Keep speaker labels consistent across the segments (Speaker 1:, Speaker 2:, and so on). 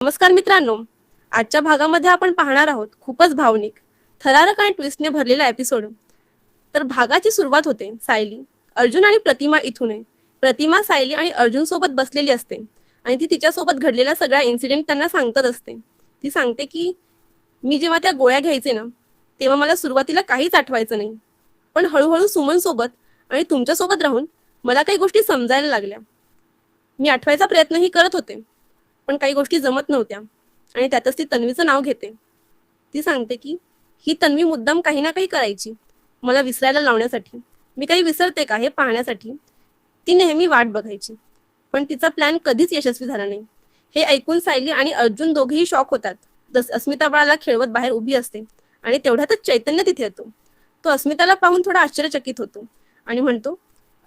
Speaker 1: नमस्कार मित्रांनो, आजच्या भागामध्ये आपण पाहणार आहोत खूपच भावनिक, थरारक आणि ट्विस्टने भरलेला एपिसोड. तर भागाची सुरुवात होते सायली, अर्जुन आणि प्रतिमा इथून आहे. प्रतिमा सायली आणि अर्जुन सोबत बसलेली असते आणि ती तिच्यासोबत घडलेला सगळा इन्सिडेंट त्यांना सांगत असते. ती सांगते की मी जेव्हा त्या गोळ्या घ्यायचे ना, तेव्हा मला सुरुवातीला काहीच आठवायचं नाही, पण हळूहळू सुमन सोबत आणि तुमच्यासोबत राहून मला काही गोष्टी समजायला लागल्या. मी आठवायचा प्रयत्नही करत होते, पण काही गोष्टी जमत नव्हत्या आणि त्यातच ती तन्वीचं नाव घेते. ती सांगते की ही तन्वी मुद्दाम काही ना काही करायची, मला विसरायला लावण्यासाठी. मी काही विसरते का हे पाहण्यासाठी ती नेहमी वाट बघायची, पण तिचा प्लॅन कधीच यशस्वी झाला नाही. हे ऐकून सायली आणि अर्जुन दोघेही शॉक होतात. जस अस्मिता बाळाला खेळवत बाहेर उभी असते आणि तेवढ्यातच चैतन्य तिथे येतो. तो अस्मिताला पाहून थोडा आश्चर्यचकित होतो आणि म्हणतो,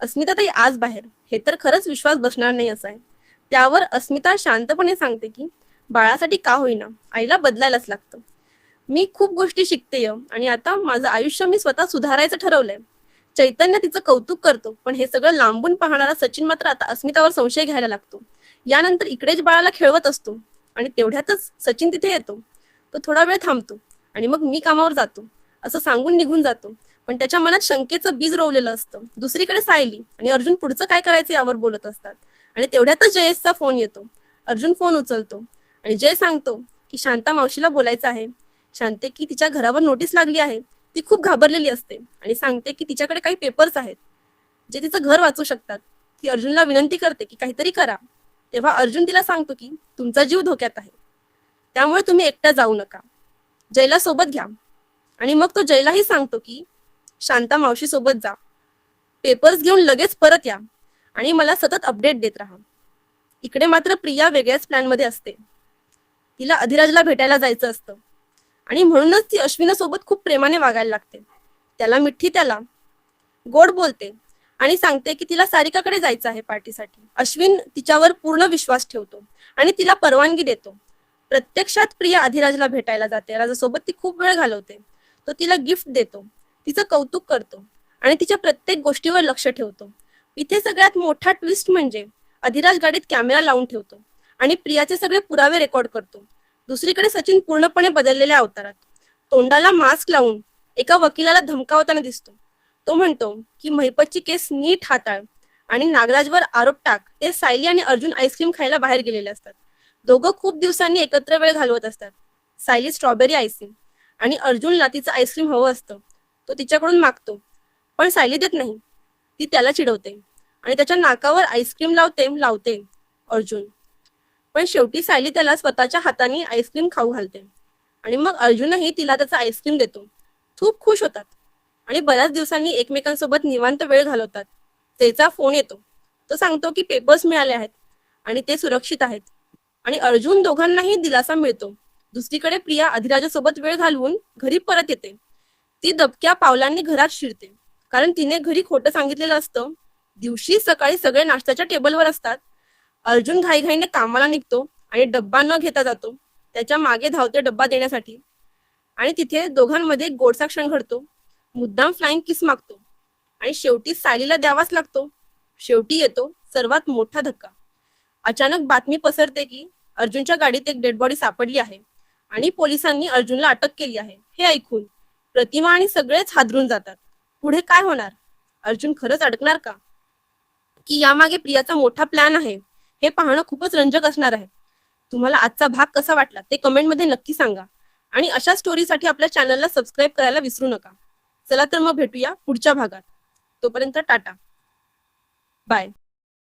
Speaker 1: अस्मिता ताई आज बाहेर, हे तर खरंच विश्वास बसणार नाही असं आहे. त्यावर अस्मिता शांतपणे सांगते की बाळासाठी का होईना आईला बदलायलाच लागतं. मी खूप गोष्टी शिकतेय आणि आता माझं आयुष्य मी स्वतः सुधारायचं ठरवलंय. चैतन्य तिचं कौतुक करतो, पण हे सगळं लांबून पाहणारा सचिन मात्र आता अस्मितावर संशय घ्यायला लागतो. यानंतर इकडेच बाळाला खेळवत असतो आणि तेवढ्यातच सचिन तिथे येतो. तो थोडा वेळ थांबतो आणि मग मी कामावर जातो असं सांगून निघून जातो. पण त्याच्या मनात शंकेचं बीज रोवलेलं असतं. दुसरीकडे सायली आणि अर्जुन पुढचं काय करायचं यावर बोलत असतात आणि तेवढ्यातच जयेशचा फोन येतो. अर्जुन फोन उचलतो आणि जय सांगतो की शांता मावशीला बोलायचं आहे. शांते की तिच्या घरावर नोटीस लागली आहे. ती खूप घाबरलेली असते आणि सांगते की तिच्याकडे काही पेपर्स आहेत जे तिचं घर वाचू शकतात. ती अर्जुनला विनंती करते की काहीतरी करा. तेव्हा अर्जुन तिला सांगतो की तुमचा जीव धोक्यात आहे, त्यामुळे तुम्ही एकट्या जाऊ नका, जयला सोबत घ्या. आणि मग तो जयलाही सांगतो की शांता मावशी सोबत जा, पेपर्स घेऊन लगेच परत या आणि मला सतत अपडेट देत राहा. इकडे मात्र प्रिया वेगळ्याच प्लॅन मध्ये असते. तिला अधिराजला भेटायला जायचं असतं आणि म्हणूनच ती अश्विनासोबत खूप प्रेमाने वागायला लागते. त्याला मिठी, त्याला गोड बोलते आणि सांगते की तिला सारिकाकडे जायचं आहे पार्टीसाठी. अश्विन तिच्यावर पूर्ण विश्वास ठेवतो आणि तिला परवानगी देतो. प्रत्यक्षात प्रिया अधिराजला भेटायला जाते. राजासोबत ती खूप वेळ घालवते. तो तिला गिफ्ट देतो, तिचं कौतुक करतो आणि तिच्या प्रत्येक गोष्टीवर लक्ष ठेवतो. इथे सगळ्यात मोठा ट्विस्ट म्हणजे अधिराज गाडीत कॅमेरा लावून ठेवतो आणि प्रियाचे सगळे पुरावे रेकॉर्ड करतो. दुसरीकडे सचिन पूर्णपणे बदललेल्या अवतारात, तोंडाला मास्क लावून एका वकिलाला धमकावताना दिसतो. तो म्हणतो की महिपतची केस नीट हाताळ आणि नागराजवर आरोप टाक. ते सायली आणि अर्जुन आईस्क्रीम खायला बाहेर गेलेले असतात. दोघं खूप दिवसांनी एकत्र वेळ घालवत असतात. सायली स्ट्रॉबेरी आईस्क्रीम आणि अर्जुनला तिचं आईस्क्रीम हवं असतं. तो तिच्याकडून मागतो, पण सायली देत नाही. ती त्याला चिडवते आणि त्याच्या नाकावर आईस्क्रीम लावते अर्जुन. पण शेवटी सायली त्याला स्वतःच्या हाताने आईस्क्रीम खाऊ घालते आणि मग अर्जुनही तिला त्याचा आईस्क्रीम देतो. खूप खुश होतात आणि बऱ्याच दिवसांनी एकमेकांसोबत निवांत वेळ घालवतात. त्याचा फोन येतो. तो सांगतो की पेपर्स मिळाले आहेत आणि ते सुरक्षित आहेत आणि अर्जुन दोघांनाही दिलासा मिळतो. दुसरीकडे प्रिया अधिराजासोबत वेळ घालवून घरी परत येते. ती दबक्या पावलांनी घरात शिरते, कारण तिने घरी खोटं सांगितलेलं असतं. दिवशी सकाळी सगळे नाश्त्याच्या टेबलवर असतात. अर्जुन घाईघाईने कामाला निघतो आणि डब्बा न घेता जातो. त्याच्या मागे धावते डब्बा देण्यासाठी आणि तिथे दोघांमध्ये गोडसा क्षण घडतो. मुद्दाम फ्लाइंग किस मागतो आणि शेवटी सायलीला द्यावाच लागतो. शेवटी येतो सर्वात मोठा धक्का. अचानक बातमी पसरते की अर्जुनच्या गाडीत एक डेड बॉडी सापडली आहे आणि पोलिसांनी अर्जुनला अटक केली आहे. हे ऐकून प्रतिमा आणि सगळेच हादरून जातात. पुढे काय होणार? अर्जुन खरंच अडकणार का, की यामागे प्रियाचा मोठा प्लॅन आहे? हे पाहणं खूपच रंजक असणार आहे. तुम्हाला आजचा भाग कसा वाटला ते कमेंटमध्ये नक्की सांगा आणि अशा स्टोरीसाठी आपल्या चॅनलला सबस्क्राईब करायला विसरू नका. चला तर मग भेटूया पुढच्या भागात. तोपर्यंत टाटा, बाय.